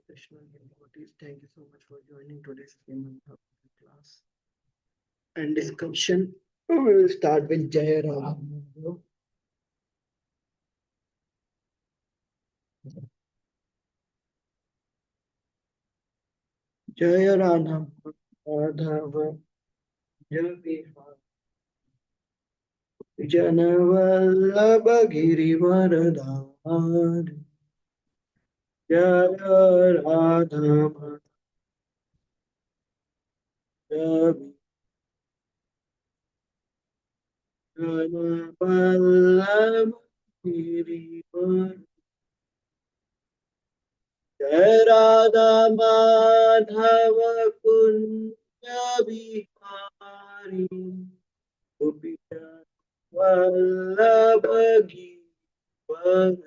Krishna and devotees. Thank you so much for joining today's Srimad Bhagavatam class and discussion. We will start with Jaya Ram. Jaya Radha Madhava Jaya Janavallabha Girivaradhari Jaya Radha Madhava Janavallabha Girivaradhari Jaya Radha Madhava Kunya Bihari Gopika Vallabha Girivaradhari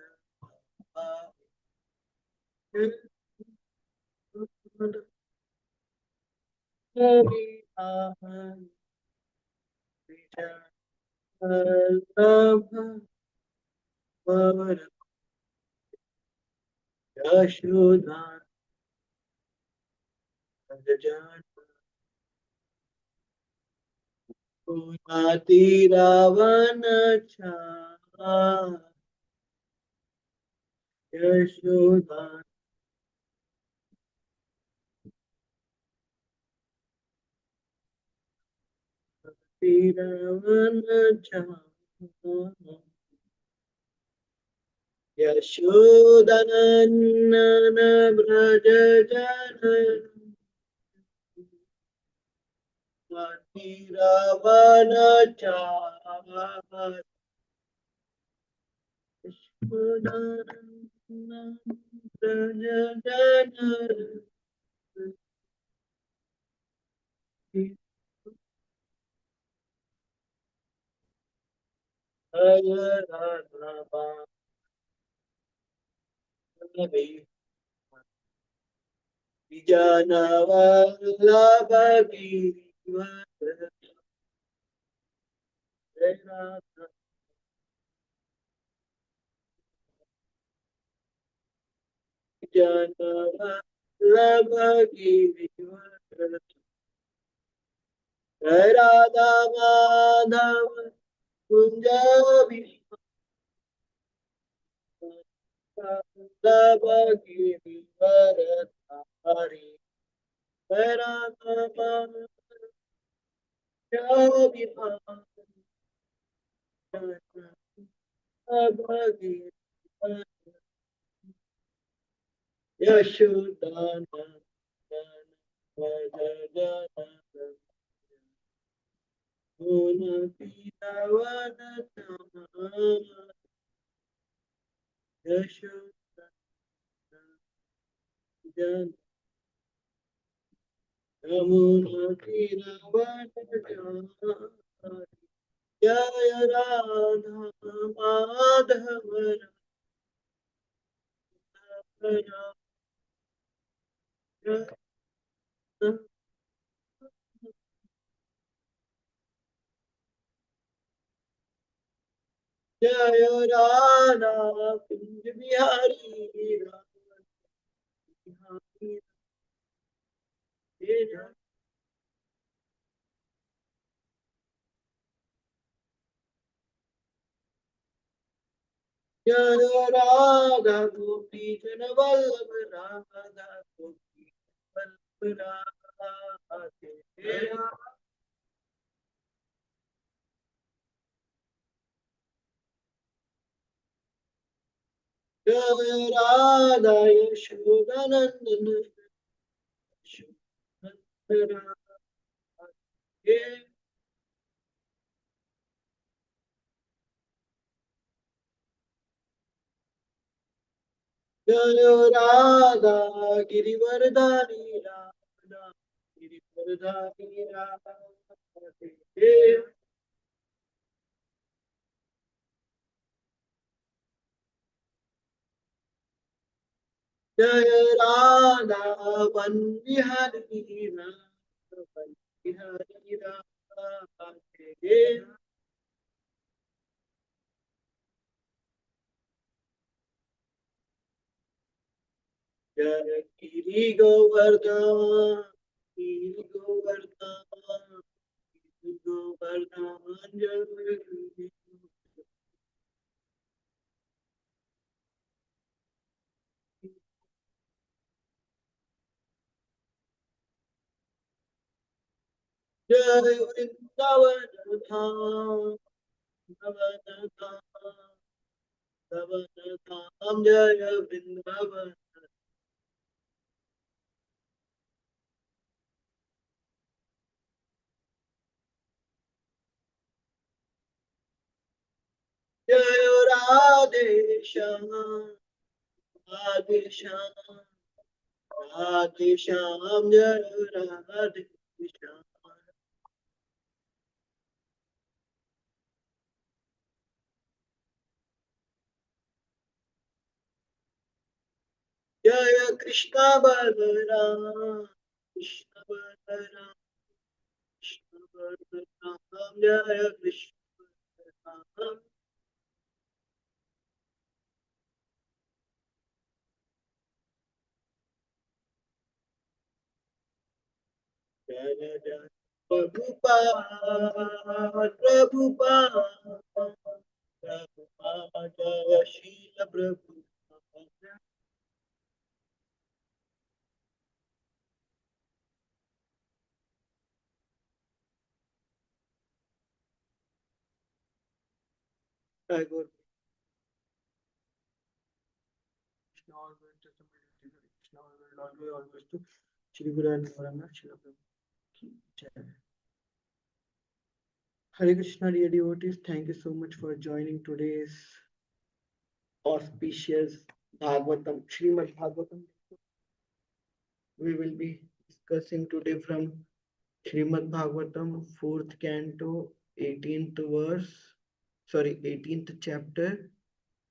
Yashodan Rajan Punati Ravana Cha Yashodan Ravana Cha Yashodanana Braja Jana Punati Ravana Cha Yashodanana Braja Jana Jaya Radha Madhava Vijana Vallabha Vijana Vallabha Radha Madhava Kunja Vallabha Girivaradhari Radha Madhava Yashodhana Jaya Radha Madhava Jaya Radha Kunj Bihari Jaya Radha Gopi Jana Vallabha Radha Gopi Vallabha Radha Jaya Radha Yashodanandana Yashodanandana Jaya Radha Girivardhani Radha Girivardhani Radha Jaya Radha Vandihari Radha Vandihari Radha Jai Giri Govardhan, Giri Govardhan, Giri Govardhan, Jai Jai Vrindavan Dham, Vrindavan Dham, Vrindavan Dham, Jai Vrindavan. Jai Radhe Shyam, Radhe Shyam, Radhe Shyam, Jai Radhe Shyam. Jaya Krishna Balaram, Krishna Balaram, Krishna Balaram, Jaya Krishna Balaram, Jaya Jaya Prabhupada, Prabhupada, Prabhupada, Jaya Srila Prabhupada. I go Krishna always to the meditation, Krishna always to Shri Guru and Narayan, Shri Prabhupada. Hare Krishna, dear devotees, thank you so much for joining today's auspicious Bhagavatam, Srimad Bhagavatam. We will be discussing today from Srimad Bhagavatam, 4th canto, 18th verse, 18th chapter,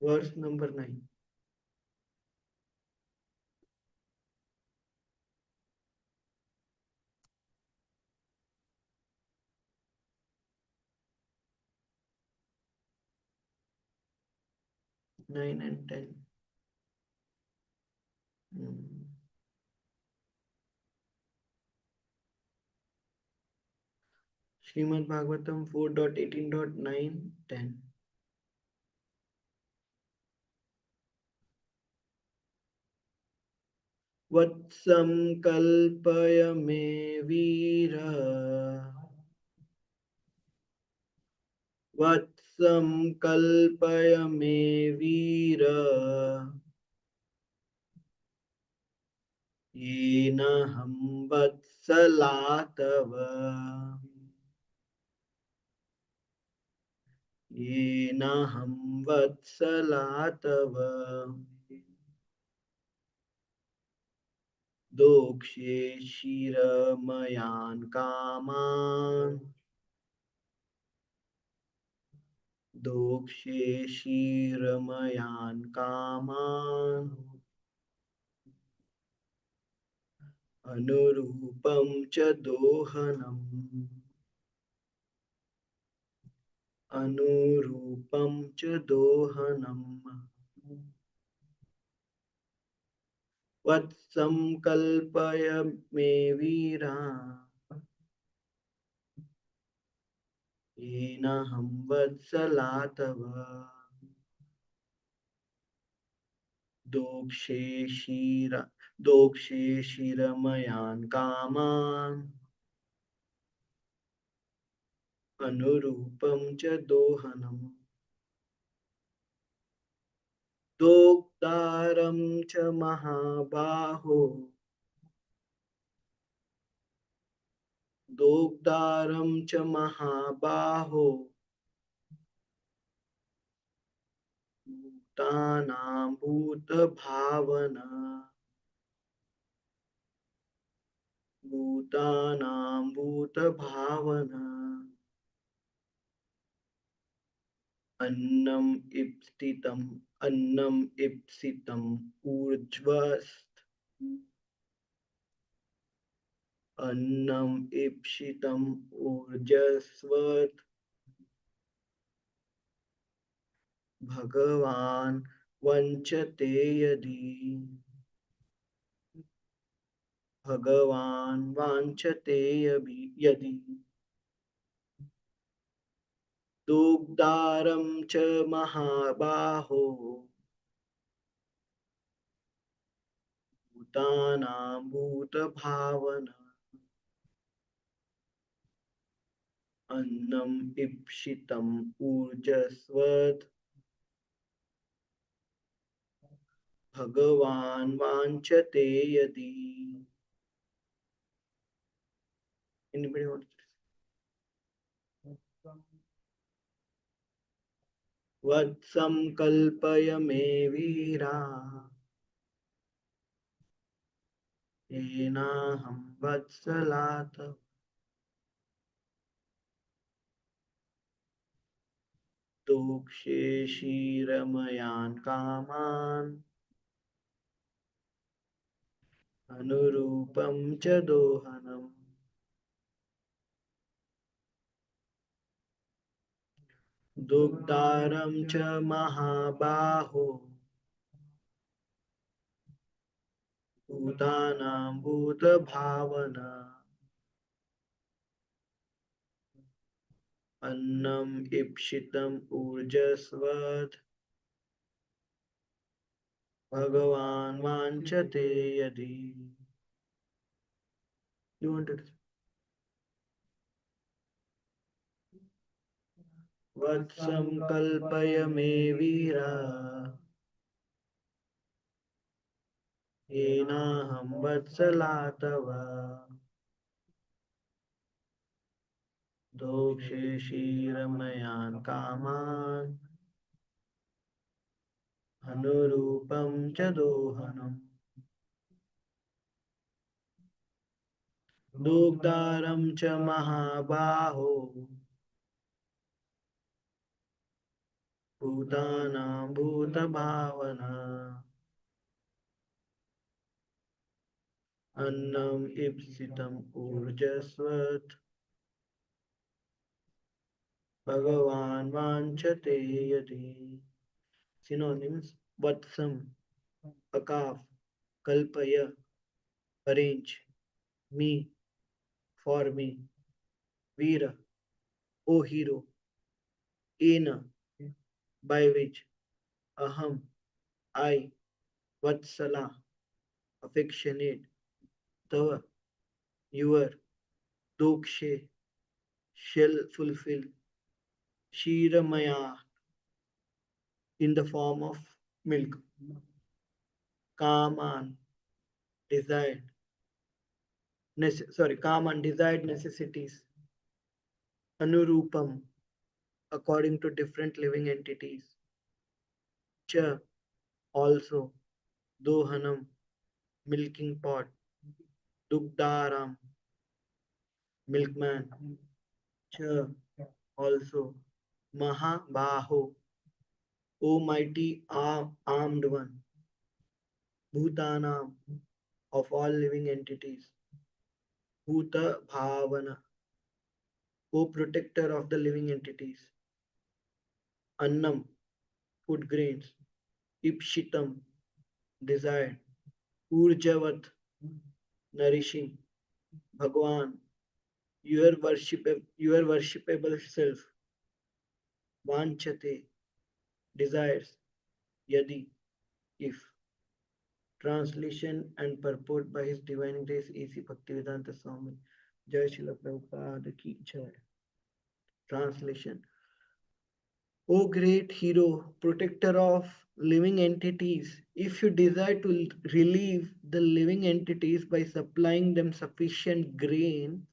verse number 9. 9 and 10. Hmm. Srimad Bhagavatam 4.18.9, 10. वत्सं कल्पय मे वीर वत्सं कल्पय मे वीर येन हम वत्सला तव येन हम वत्सला तव दोक्षे शिरमयान् कामान् दोक्षे शिरमयान् कामान् अनुरूपं च दोहनम् अनुरूपं च दोहनम् वत्सं कल्पय मे वीरा येन हम वत्सला तव दोक्षे शिर दोक्षे शिरमयान् कामान् अनुरूपं च दोहनम् दोग्दारं च महाबाहो दोग्दारं च महाबाहो भूतानां भूतभावना भूतानां भूतभावना अन्नम् इप्सितम् अन्नम् इप्सितम् ऊर्ध्वस्त् अन्नम् इप्सितम् ऊर्जस्वत् भगवान् वञ्चते यदि भगवान् वाञ्छते यदि दुग्धारं च महाबाहो भूतानां भूतभावना अन्नम् इप्सितम् ऊर्जस्वत् भगवान् वाञ्छते यदि. Anybody want वत्सङ्कल्पय मे वीरा येनाहं वत्सलात दोक्षे क्षीरमयान् कामान् अनुरूपं च दोहनम्. दुग्धारं च महाबाहो भूतानां भूतभावना अन्नम् इप्सितम् ऊर्जस्वत् भगवान् वाञ्छते यदि. You wanted वत्सङ्कल्पय मे वीरा येनाहं वत्सला तव दोषे क्षीरमयान् कामान् अनुरूपं च दोहनम्. दुग्धारं च महाबाहो भूतानां भूतभावना अन्नम् इप्सितम् ऊर्जस्वत् भगवान् वाञ्छते यदि. Synonyms: Vatsam, a calf; Kalpaya, arrange; me, for me; Veera, O hero; Ena, by which; Aham, I; Vatsala, affectionate; Tava, your; Dokshe, shall fulfill; Shiramaya, in the form of milk; Kaman, desired; Kaman, desired necessities; Anurupam, according to different living entities; Cha, also; Dohanam, milking pot; Dugdaram, milkman; Cha, also; Mahabaho, O mighty armed one; Bhutanam, of all living entities; Bhuta Bhavana, O protector of the living entities; Annam, food grains; Ipshitam, desired; Urjavat, nourishing; Bhagwan, your worshipable self; Vanchate, desires; Yadi, if. Translation and purport by His Divine Grace A.C. Bhaktivedanta Swami. Jai Srila Prabhupada Ki Jai. Translation: O great hero, protector of living entities, if you desire to relieve the living entities by supplying them sufficient grain,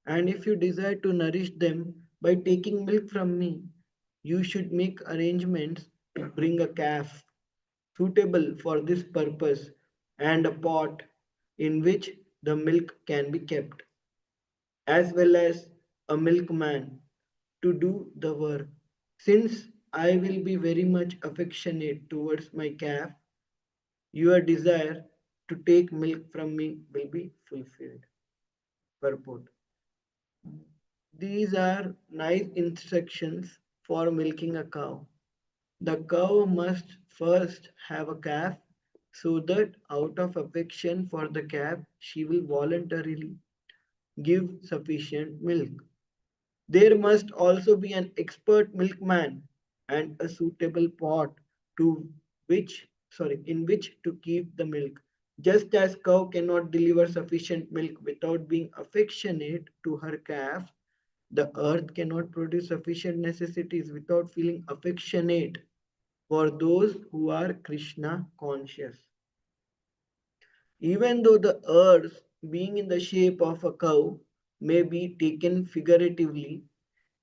and if you desire to nourish them by taking milk from me, you should make arrangements to bring a calf suitable for this purpose and a pot in which the milk can be kept, as well as a milkman to do the work. Since I will be very much affectionate towards my calf, your desire to take milk from me will be fulfilled. Purport: these are nice instructions for milking a cow. The cow must first have a calf so that out of affection for the calf, she will voluntarily give sufficient milk. There must also be an expert milkman and a suitable pot to in which to keep the milk. Just as cow cannot deliver sufficient milk without being affectionate to her calf, the earth cannot produce sufficient necessities without feeling affectionate for those who are Krishna conscious. Even though the earth, being in the shape of a cow, may be taken figuratively,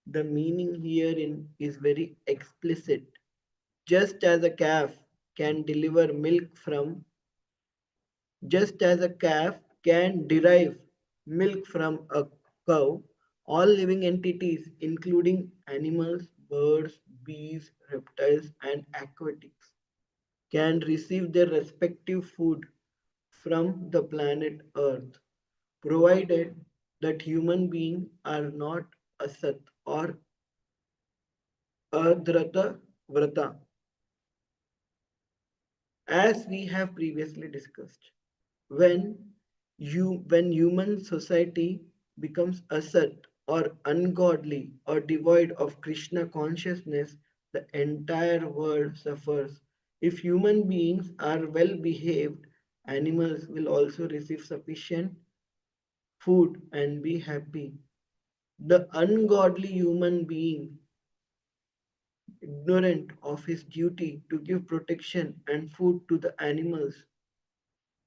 the meaning herein is very explicit. Just as a calf can deliver milk from, just as a calf can derive milk from a cow, all living entities, including animals, birds, bees, reptiles, and aquatics, can receive their respective food from the planet Earth, provided that human beings are not asat or adhrata vrata, as we have previously discussed. When when human society becomes asat or ungodly or devoid of Krishna consciousness, the entire world suffers. If human beings are well behaved, animals will also receive sufficient food and be happy. The ungodly human being, ignorant of his duty to give protection and food to the animals,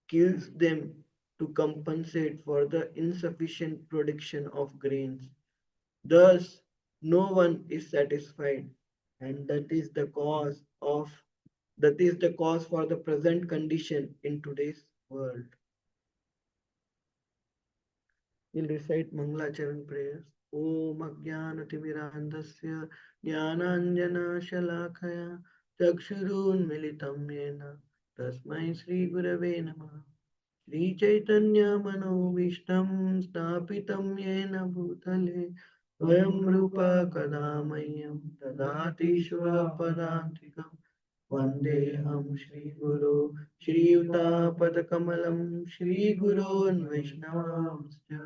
kills them to compensate for the insufficient production of grains. Thus, no one is satisfied, and that is the cause for the present condition in today's world. We'll recite Mangalacharan prayers. Om Ajnanatimirandasya Jnananjana Shalakaya Chakshurun Militam Yena Tasmai Sri Gurave Namah श्रीचैतन्यमनोभीष्टं स्थापितं येन भूतले स्वयं रूपा कदा मह्यं ददाति स्वपदान्तिकं वन्देऽहं श्रीगुरो श्रीयुतापदकमलं श्रीगुरोन् वैष्णवांश्च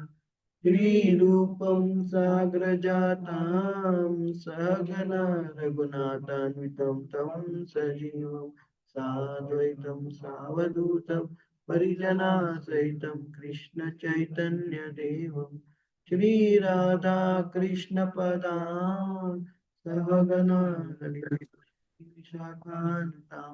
श्रीरूपं साग्रजातां सहगना रघुनाथान्वितं तं सजीवं साद्वैतं सावधूतं परिजनासहितं कृष्णचैतन्यदेवं श्रीराधाकृष्णपदान् सहगना ललितविशाखान्वितां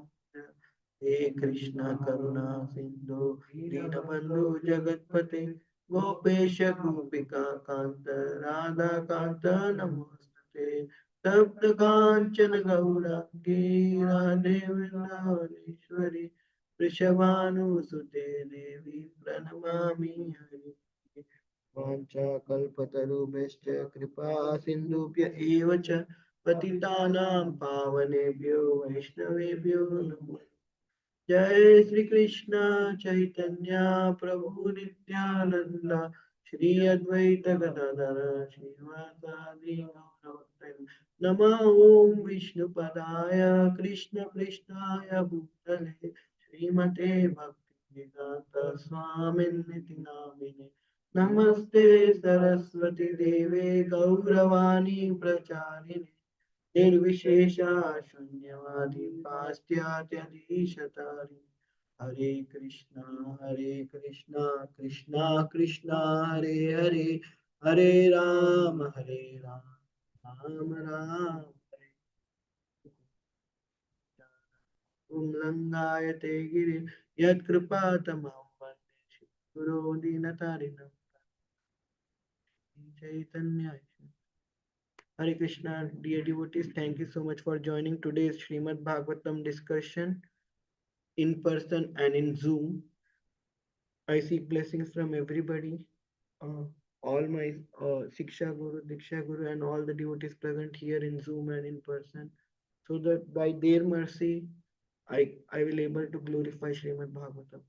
हे कृष्ण करुणा सिन्धु दीनबन्धु जगत्पते गोपेश गोपिका कान्त राधा कान्त नमोस्तुते तप्त काञ्चन गौराङ्गी राधे वृन्दावनेश्वरी वृषभानुसुते देवी प्रणमामि हरि वाञ्छाकल्पतरुभ्यश्च कृपा सिन्धुभ्य एव च पतितानां पावनेभ्यो वैष्णवेभ्यो नमो जय श्री कृष्ण चैतन्य प्रभु नित्यानंद श्री अद्वैत गदाधर श्रीवासादि गौरभक्तैः नमः ओम विष्णुपदाय कृष्ण पृष्ठाय भूतले श्रीमते भक्ति वेदांत स्वामिन्निति नामिने नमस्ते सरस्वती देवे गौरवाणी प्रचारिणे निर्विशेषा शून्यवादी पाश्चात्यधीशतारि हरे कृष्णा कृष्णा कृष्णा हरे हरे हरे राम राम राम हरे उल्लङ्घाय ते गिरि यत्कृपातमं वन्दे गुरो दीनतारिणं चैतन्य Hare Krishna, dear devotees, thank you so much for joining today's Srimad Bhagavatam discussion in person and in Zoom. I seek blessings from everybody, uh, all my Siksha Guru, Diksha Guru, and all the devotees present here in Zoom and in person, so that by their mercy, I will able to glorify Srimad Bhagavatam.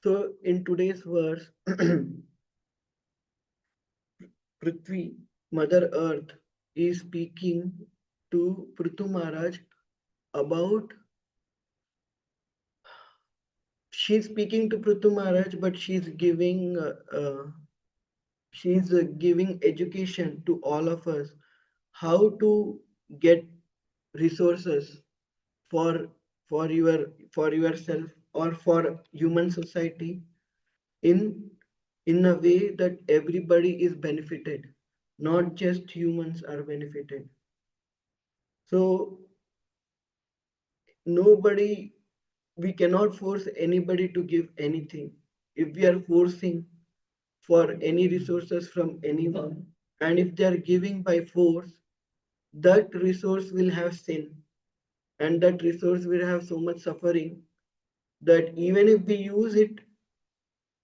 So in today's verse, Prithvi, Mother Earth, is speaking to Prithu Maharaj about she's speaking to Prithu Maharaj, but she's giving education to all of us how to get resources for for yourself or for human society in in a way that everybody is benefited, not just humans are benefited. So nobody, we cannot force anybody to give anything. If we are forcing for any resources from anyone, and if they are giving by force, that resource will have sin, and that resource will have so much suffering that even if we use it,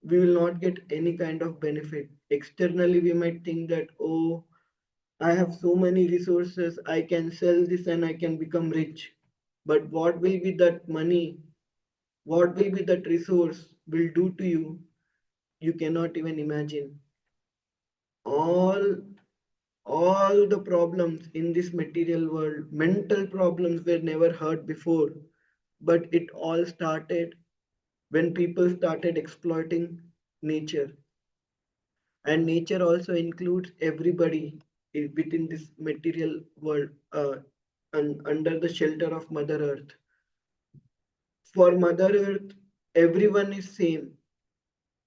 we will not get any kind of benefit. Externally, we might think that, oh, I have so many resources, I can sell this and I can become rich. But what will be that money? What will be that resource will do to you? You cannot even imagine. All all the problems in this material world, mental problems were never heard before. But it all started when people started exploiting nature. And nature also includes everybody within this material world, and under the shelter of Mother Earth. For Mother Earth, everyone is same.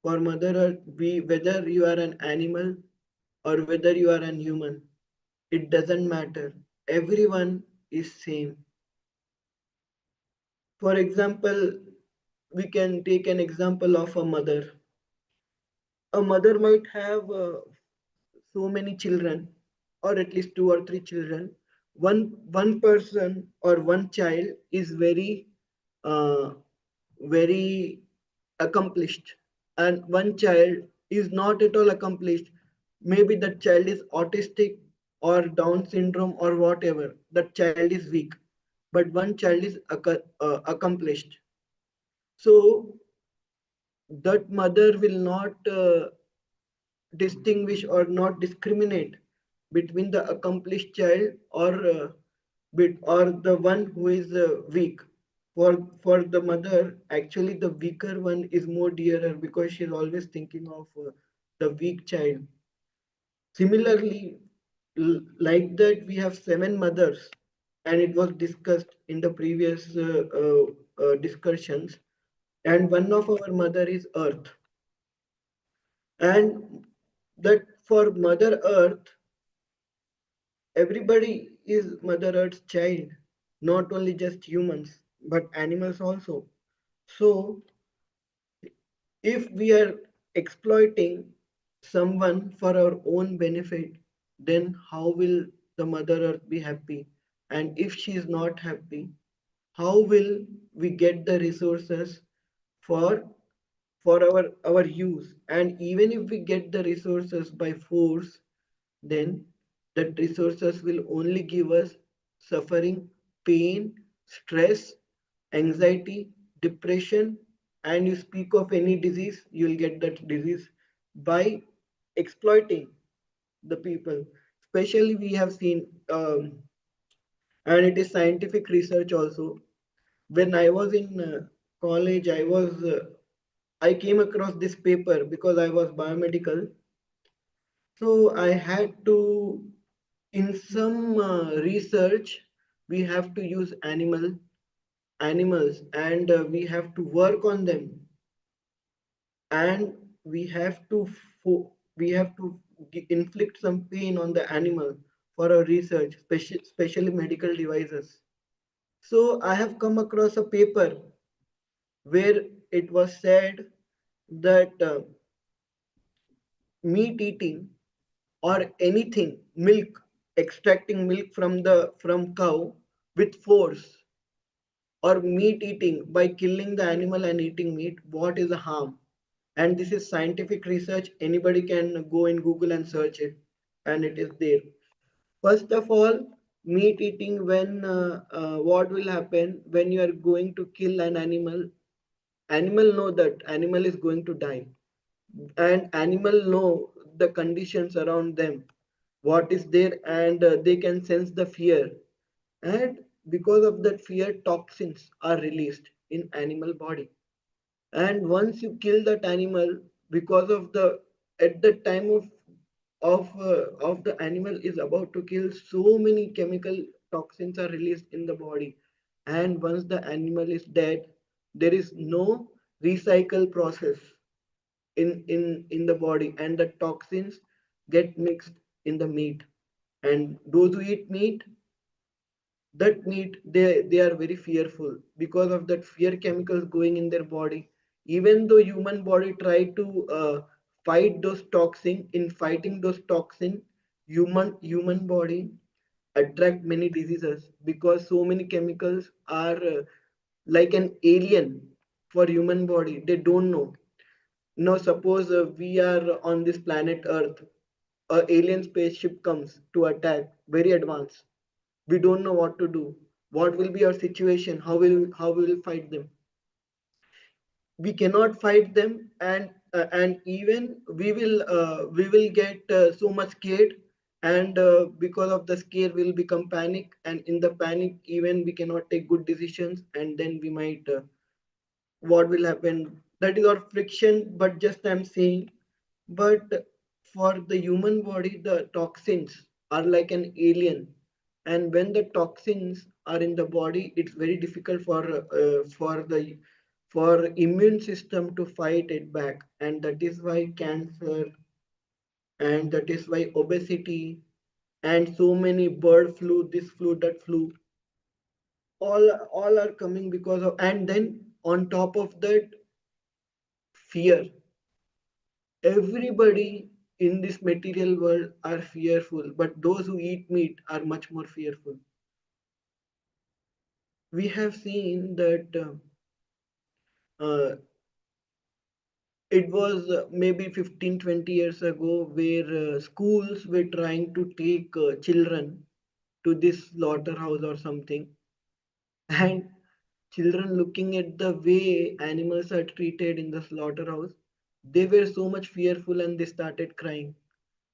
For Mother Earth, whether you are an animal or whether you are an human, it doesn't matter. Everyone is same. For example, we can take an example of a mother. A mother might have so many children, or at least two or three children. One person or one child is uh, very accomplished, and one child is not at all accomplished. Maybe that child is autistic or Down syndrome or whatever. That child is weak, but one child is accomplished. So that mother will not distinguish or not discriminate between the accomplished child or the one who is weak. For the mother, actually the weaker one is more dearer because she's always thinking of the weak child. Similarly, like that, we have seven mothers, and it was discussed in the previous discussions. And one of our mother is Earth, and that for Mother Earth, everybody is Mother Earth's child, not only just humans, but animals also. So, if we are exploiting someone for our own benefit, then how will the Mother Earth be happy? And if she is not happy, how will we get the resources for our use? And even if we get the resources by force, then that resources will only give us suffering, pain, stress, anxiety, depression, and you speak of any disease, you'll get that disease by exploiting the people. Especially, we have seen, and it is scientific research also. When I was in college, I came across this paper because I was biomedical. So I had to, in some research, we have to use animals, and we have to work on them, and we have to we have to inflict some pain on the animal for our research, especially medical devices. So I have come across a paper where it was said that meat eating or anything, milk, extracting milk from cow with force, or meat eating by killing the animal and eating meat, what is the harm? And this is scientific research. Anybody can go in Google and search it, and it is there. First of all, meat eating, when what will happen when you are going to kill an animal? Animal know that animal is going to die, and animal know the conditions around them, what is there, and they can sense the fear, and because of that fear, toxins are released in animal body. And once you kill that animal, because of the at the time of the animal is about to kill, so many chemical toxins are released in the body. And once the animal is dead, there is no recycle process in the body, and the toxins get mixed in the meat. And those who eat meat, that meat, they are very fearful because of that fear chemicals going in their body. Even though human body try to fight those toxin, in fighting those toxin, human body attract many diseases, because so many chemicals are like an alien for human body. They don't know. Now suppose we are on this planet earth, a alien spaceship comes to attack, very advanced. We don't know what to do. What will be our situation? How we will fight them? We cannot fight them. And even we will get so much scared. And because of the scare we'll become panic, and in the panic even we cannot take good decisions, and then we might what will happen, that is our friction. But just I'm saying, but for the human body, the toxins are like an alien. And when the toxins are in the body, it's very difficult for immune system to fight it back. And that is why cancer, and that is why obesity, and so many bird flu, this flu, that flu, all are coming because of. And then on top of that, fear. Everybody in this material world are fearful, but those who eat meat are much more fearful. We have seen that uh, it was maybe 15, 20 years ago, where schools were trying to take children to this slaughterhouse or something. And children, looking at the way animals are treated in the slaughterhouse, they were so much fearful and they started crying.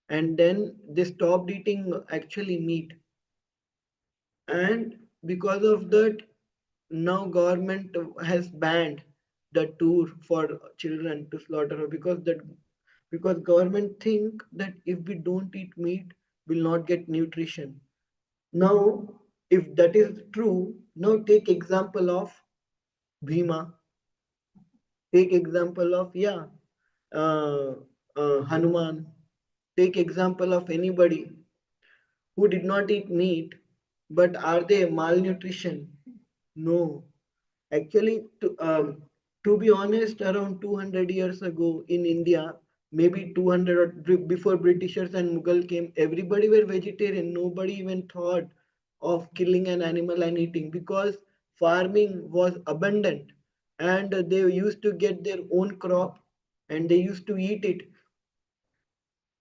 And then they stopped eating actually meat. And because of that, now government has banned the tour for children to slaughter, because government think that if we don't eat meat, we'll not get nutrition. Now, if that is true, now take example of Bhima, take example of, yeah, uh, Hanuman, take example of anybody who did not eat meat, but are they malnutrition? No. Actually, to be honest, around 200 years ago in India, maybe 200 or before Britishers and Mughal came, everybody were vegetarian. Nobody even thought of killing an animal and eating, because farming was abundant, and they used to get their own crop and they used to eat it,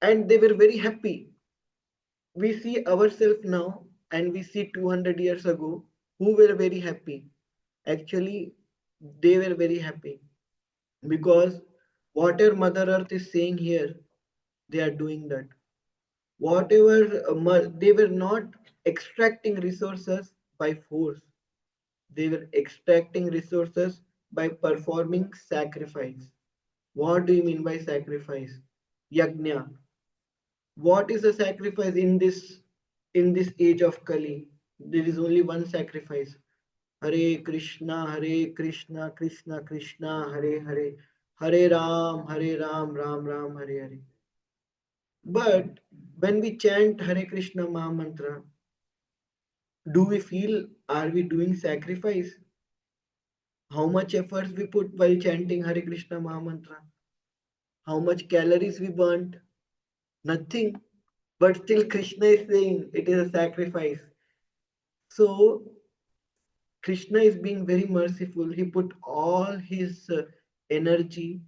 and they were very happy. We see ourselves now and we see 200 years ago who were very happy. Actually, they were very happy, because whatever Mother Earth is saying here, they are doing that. Whatever they were not extracting resources by force, they were extracting resources by performing sacrifice. What do you mean by sacrifice? Yajna. What is a sacrifice in this age of Kali? There is only one sacrifice. Hare Krishna, Krishna Krishna, Hare Hare, Hare Ram Ram, Hare Hare. But when we chant Hare Krishna Maha Mantra, do we feel, are we doing sacrifice? How much efforts we put while chanting Hare Krishna Maha Mantra? How much calories we burnt? Nothing. But still Krishna is saying it is a sacrifice. So Krishna is being very merciful. He put all his energy,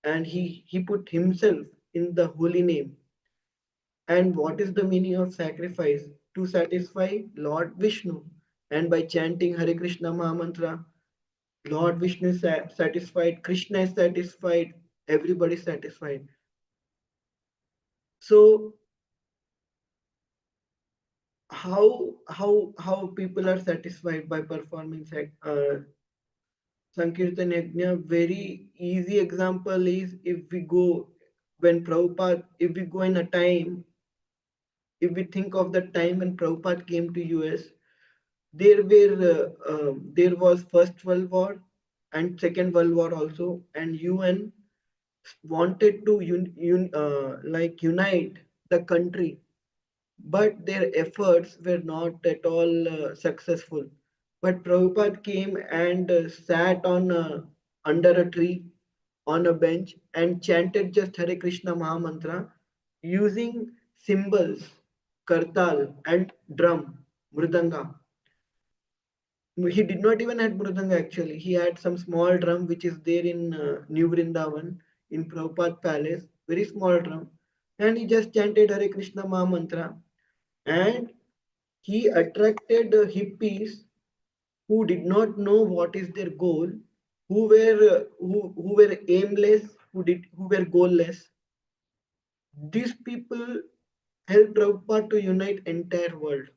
and he put himself in the holy name. And what is the meaning of sacrifice? To satisfy Lord Vishnu. And by chanting Hare Krishna Maha Mantra, Lord Vishnu is satisfied, Krishna is satisfied, everybody is satisfied. So how people are satisfied by performing Sankirtan Yajna, very easy example is if we go when Prabhupada, if we go in a time, if we think of the time when Prabhupada came to US, there was First World War and Second World War also, and UN wanted to like unite the country, but their efforts were not at all successful. But Prabhupada came and sat on under a tree on a bench and chanted just Hare Krishna Mahamantra using cymbals, kartal, and drum, mridanga. He did not even had mridanga actually. He had some small drum which is there in New Vrindavan in Prabhupada Palace, very small drum, and he just chanted Hare Krishna Mahamantra, and he attracted hippies who did not know what is their goal, who were aimless, who were goalless. These people helped Prabhupada to unite entire world.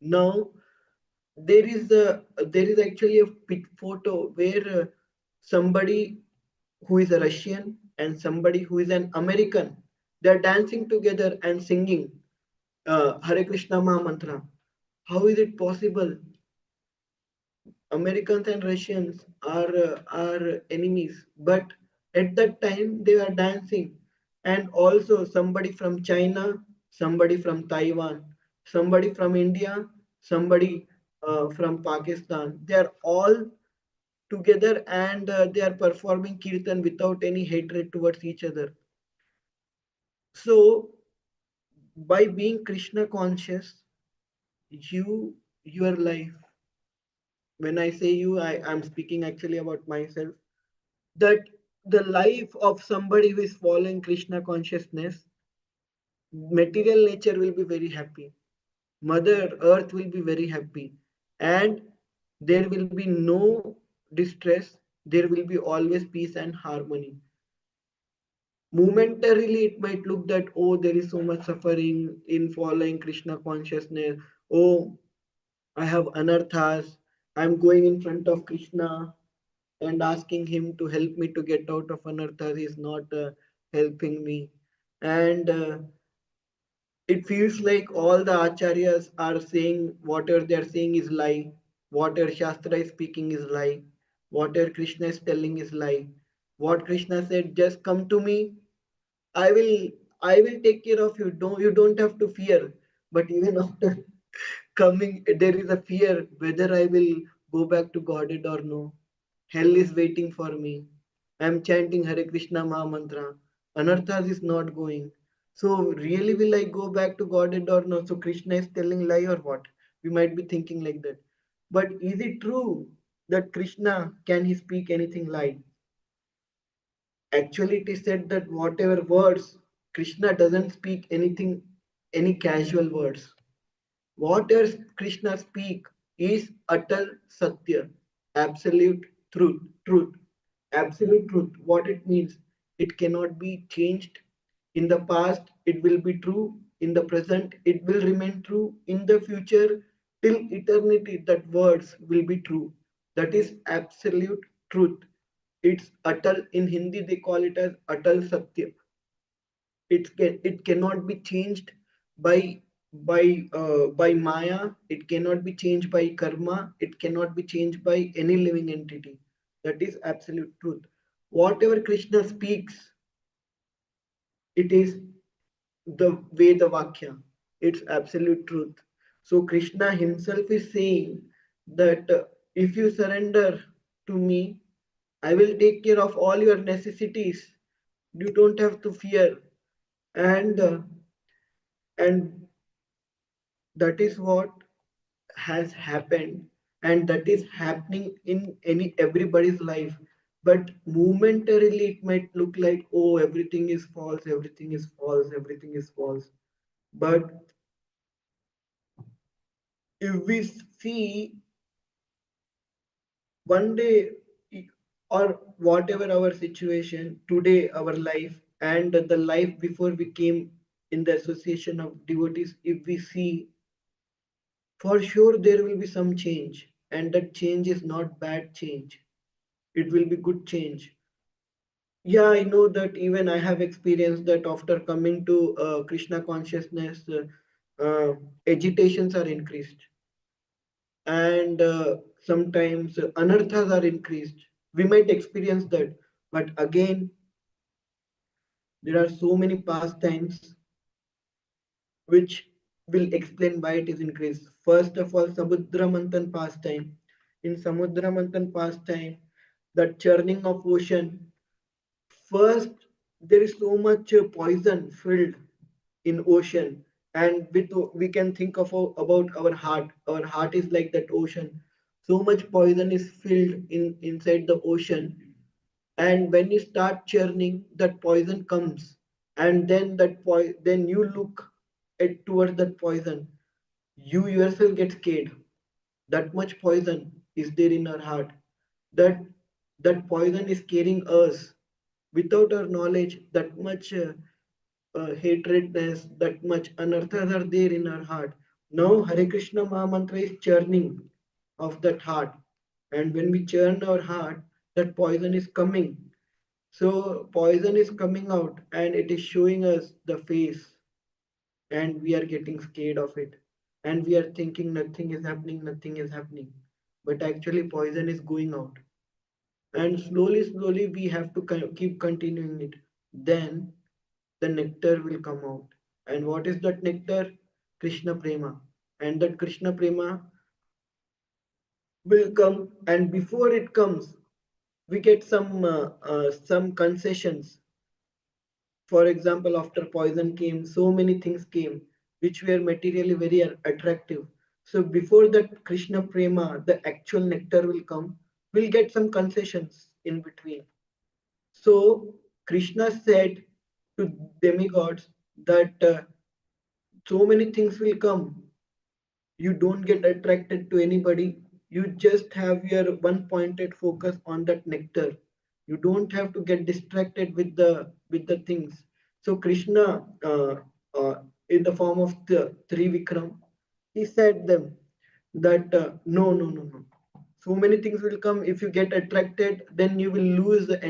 Now there is actually a photo where somebody who is a Russian and somebody who is an American, they are dancing together and singing Hare Krishna Maha Mantra. How is it possible? Americans and Russians are enemies, but at that time they were dancing, and also somebody from China, somebody from Taiwan, somebody from India, somebody from Pakistan. They are all together and they are performing kirtan without any hatred towards each other. So by being Krishna conscious, your life. When I say you, I'm speaking actually about myself that the life of somebody who is following Krishna consciousness, material nature will be very happy. Mother Earth will be very happy. And there will be no distress. There will be always peace and harmony. Momentarily, it might look that, oh, there is so much suffering in following Krishna consciousness. Oh, I have anarthas. I'm going in front of Krishna and asking him to help me to get out of anarthas. He's not helping me. And it feels like all the acharyas are saying whatever they're saying is lie. Whatever Shastra is speaking is lie. Whatever Krishna is telling is lie. What Krishna said, just come to me. I will I will take care of you. You don't have to fear. But even after coming, there is a fear whether I will go back to Godhead or no. Hell is waiting for me. I am chanting Hare Krishna Maha Mantra. Anarthas is not going. So really will I go back to Godhead or no? So Krishna is telling lie or what? We might be thinking like that. But is it true that Krishna can he speak anything lie? Actually, it is said that whatever words, Krishna doesn't speak anything, any casual words. Whatever Krishna speak is utter satya, absolute truth, absolute truth. What it means, it cannot be changed. In the past, it will be true. In the present, it will remain true. In the future, till eternity, that words will be true. That is absolute truth. It's atal. In Hindi, they call it as atal satya. It cannot be changed by by maya. It cannot be changed by karma. It cannot be changed by any living entity. That is absolute truth. Whatever Krishna speaks, it is the Veda Vakya. It's absolute truth. So Krishna himself is saying that if you surrender to me, I will take care of all your necessities. You don't have to fear. And and that is what has happened, and that is happening in any everybody's life. But momentarily it might look like, oh, everything is false, everything is false, everything is false. But if we see one day, or whatever our situation today, our life and the life before we came in the association of devotees, if we see, for sure there will be some change, and that change is not bad change. it will be good change. Yeah, I know that even I have experienced that after coming to Krishna consciousness, agitations are increased, and sometimes anarthas are increased. We might experience that, but again, there are so many pastimes which will explain why it is increased. First of all, Samudra Manthan pastime. In Samudra Manthan pastime, the churning of ocean. First, there is so much poison filled in ocean, and with we can think of about our heart. Our heart is like that ocean. So much poison is filled in inside the ocean, and when you start churning, that poison comes, and then then you look at towards that poison. You yourself get scared. That much poison is there in our heart. That that poison is carrying us without our knowledge. That much hatredness, that much anarthas are there in our heart. Now Hare Krishna Mahamantra is churning of that heart. And when we churn our heart, that poison is coming. So poison is coming out and it is showing us the face, and we are getting scared of it. And we are thinking nothing is happening, nothing is happening. But actually poison is going out. And slowly we have to keep continuing it. Then the nectar will come out. And what is that nectar? Krishna Prema. And that Krishna Prema will come, and before it comes, we get some concessions. For example, after poison came, so many things came which were materially very attractive. So before that Krishna Prema, the actual nectar will come, we'll get some concessions in between. So Krishna said to demigods that so many things will come. You don't get attracted to anybody. You just have your one pointed focus on that nectar. You don't have to get distracted with the things. So Krishna, in the form of the Trivikram, he said them that no. So many things will come. If you get attracted, then you will lose the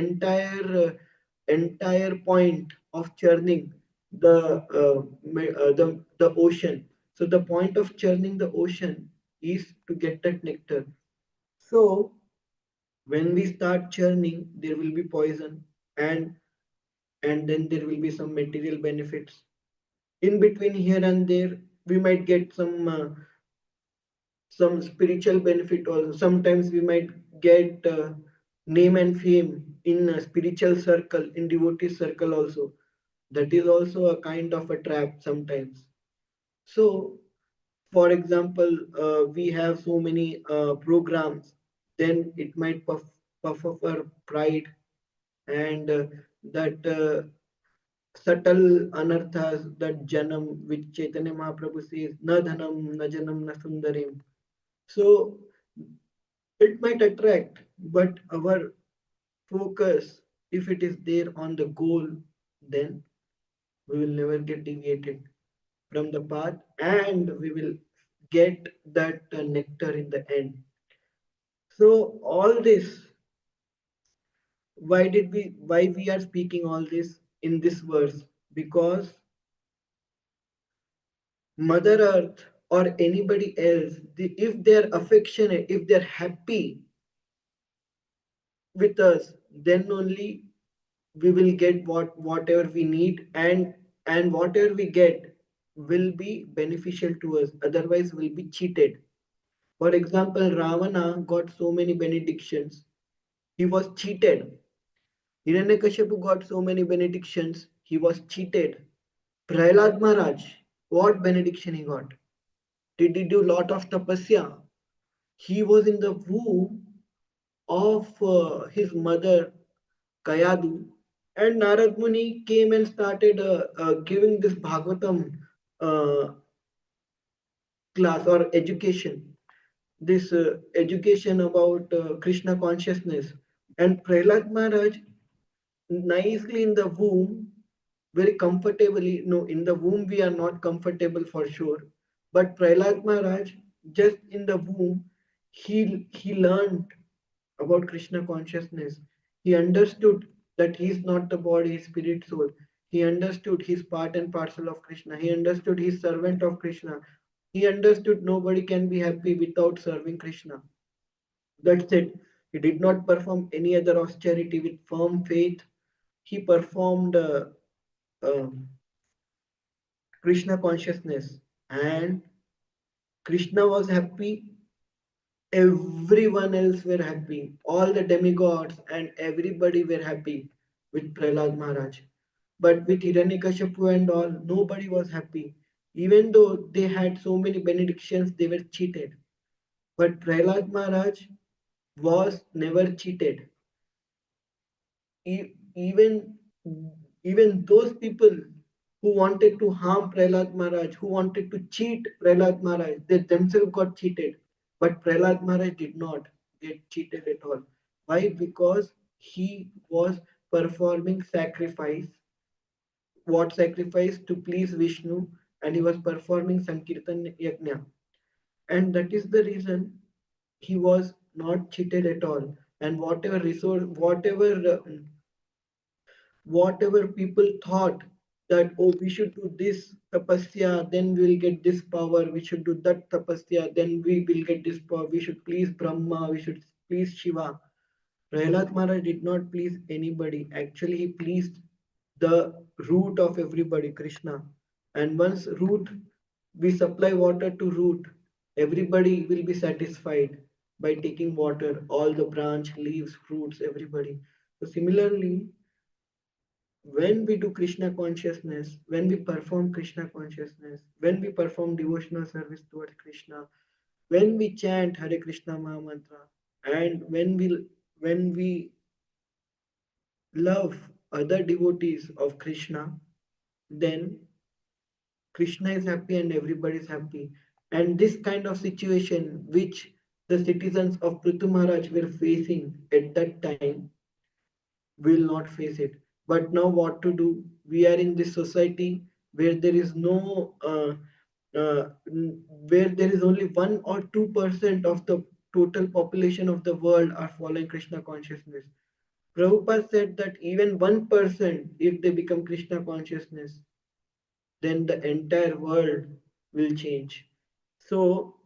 entire point of churning the ocean. So the point of churning the ocean is to get that nectar. So when we start churning, there will be poison, and then there will be some material benefits. In between here and there, we might get some spiritual benefit also. Sometimes we might get name and fame in a spiritual circle, in devotee circle also. That is also a kind of a trap sometimes. So, for example, we have so many programs, then it might puff up our pride, and that subtle anarthas, that janam, which Chaitanya Mahaprabhu says, na dhanam, na janam, na sundarim. So it might attract, but our focus, if it is there on the goal, then we will never get deviated from the path, and we will get that nectar in the end. So all this, why we are speaking all this in this verse? Because Mother Earth or anybody else, if they're affectionate, if they're happy with us, then only we will get whatever we need, and whatever we get will be beneficial to us. Otherwise, we'll be cheated. For example, Ravana got so many benedictions. He was cheated. Hiranyakashipu got so many benedictions. He was cheated. Prahlad Maharaj, what benediction he got? Did he do lot of tapasya? He was in the womb of his mother Kayadu, and Narad Muni came and started giving this Bhagavatam uh, class or education, this education about Krishna consciousness. And Prahlad Maharaj, nicely in the womb, very comfortably, no, in the womb we are not comfortable for sure, but Prahlad Maharaj, just in the womb, he learned about Krishna consciousness. He understood that he is not the body, his spirit soul. He understood his part and parcel of Krishna. He understood his servant of Krishna. He understood nobody can be happy without serving Krishna. That's it. He did not perform any other austerity with firm faith. He performed um Krishna consciousness, and Krishna was happy. Everyone else were happy. All the demigods and everybody were happy with Prahlad Maharaj. But with Hiranyakashipu and all, nobody was happy. Even though they had so many benedictions, they were cheated. But Prahlad Maharaj was never cheated. Even those people who wanted to harm Prahlad Maharaj, who wanted to cheat Prahlad Maharaj, they themselves got cheated. But Prahlad Maharaj did not get cheated at all. Why? Because he was performing sacrifice. What sacrifice? To please Vishnu, and he was performing Sankirtan Yajna. And that is the reason he was not cheated at all. And whatever resource, whatever people thought that, oh, we should do this tapasya, then we will get this power, we should do that tapasya, then we will get this power, we should please Brahma, we should please Shiva. Prahlad Maharaj did not please anybody. Actually, he pleased the root of everybody, Krishna. And once root, we supply water to root, everybody will be satisfied by taking water, all the branch, leaves, fruits, everybody. So similarly, when we do Krishna consciousness, when we perform Krishna consciousness, when we perform devotional service towards Krishna, when we chant Hare Krishna Maha Mantra, and when we love other devotees of Krishna, then Krishna is happy and everybody is happy. And this kind of situation which the citizens of Prithu Maharaj were facing at that time will not face it. But now, what to do? We are in this society where there is no, where there is only 1 or 2% of the total population of the world are following Krishna consciousness. Prabhupada said that even 1%, if they become Krishna consciousness, then the entire world will change. So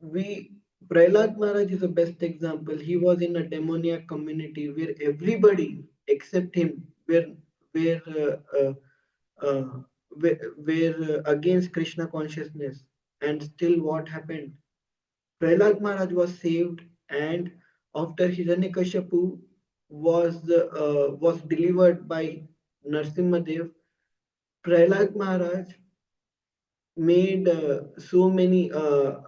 we Prahlad Maharaj is the best example. He was in a demoniac community where everybody except him were uh, were against Krishna consciousness. And still, what happened? Prahlad Maharaj was saved, and after Hiranyakashipu was delivered by Narsimhadev, Prahlad Maharaj made so many of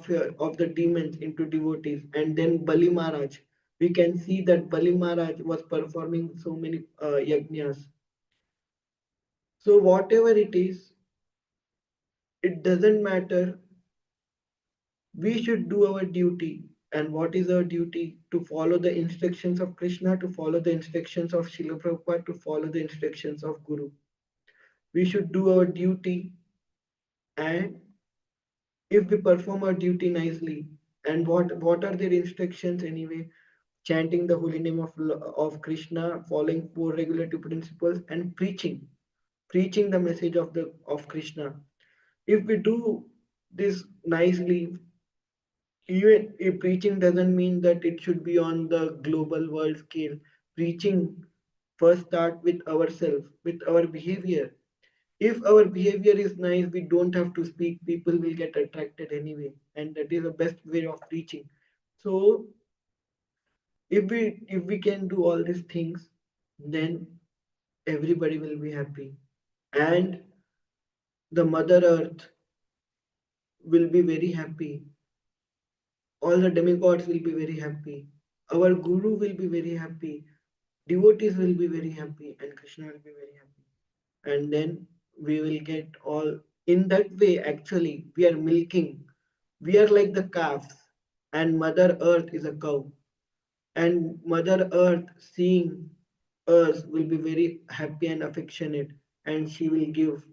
the demons into devotees. And then Bali Maharaj, we can see that Bali Maharaj was performing so many yajnas. So whatever it is, it doesn't matter. We should do our duty. And what is our duty? To follow the instructions of Krishna, to follow the instructions of Srila Prabhupada, to follow the instructions of Guru. We should do our duty, and if we perform our duty nicely, and what are their instructions anyway? Chanting the holy name of Krishna, following 4 regulative principles, and preaching the message of Krishna. If we do this nicely, even if preaching doesn't mean that it should be on the global world scale. Preaching first start with ourselves, with our behavior. If our behavior is nice, we don't have to speak, people will get attracted anyway, and that is the best way of preaching. So if we can do all these things, then everybody will be happy, and the mother earth will be very happy, all the demigods will be very happy, our guru will be very happy, devotees will be very happy, and Krishna will be very happy. And then we will get all. In that way, actually, we are milking. We are like the calves, and Mother Earth is a cow. And Mother Earth, seeing us, will be very happy and affectionate, and she will give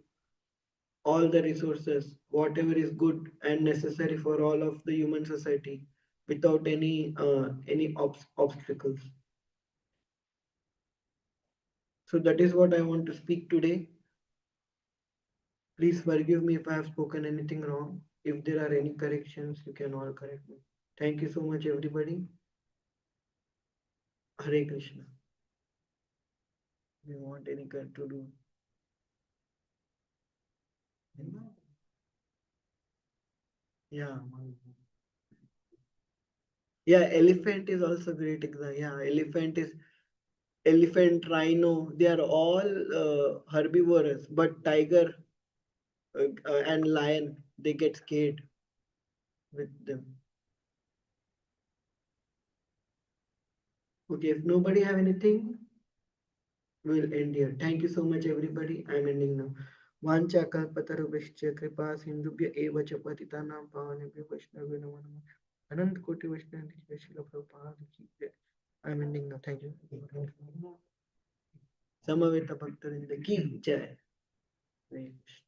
all the resources, whatever is good and necessary for all of the human society. without any obstacles. So that is what I want to speak today. Please forgive me if I have spoken anything wrong. If there are any corrections, you can all correct me. Thank you so much, everybody. Hare Krishna. You want any to do? Yeah. Yeah, elephant is also great example. Yeah, elephant, rhino. They are all herbivorous, but tiger and lion, they get scared with them. Okay, if nobody have anything, we'll end here. Thank you so much, everybody. I'm ending now. Vancha kalpatarubhishcha kripa sindhubhya eva cha patitanam pavanebhyo vaishnavyo namo namo. Anant koti vaishnavyo Srila Prabhupada ki jai. I'm ending now. Thank you. Samaveta Bhaktarinda ki jai. Hare Krishna.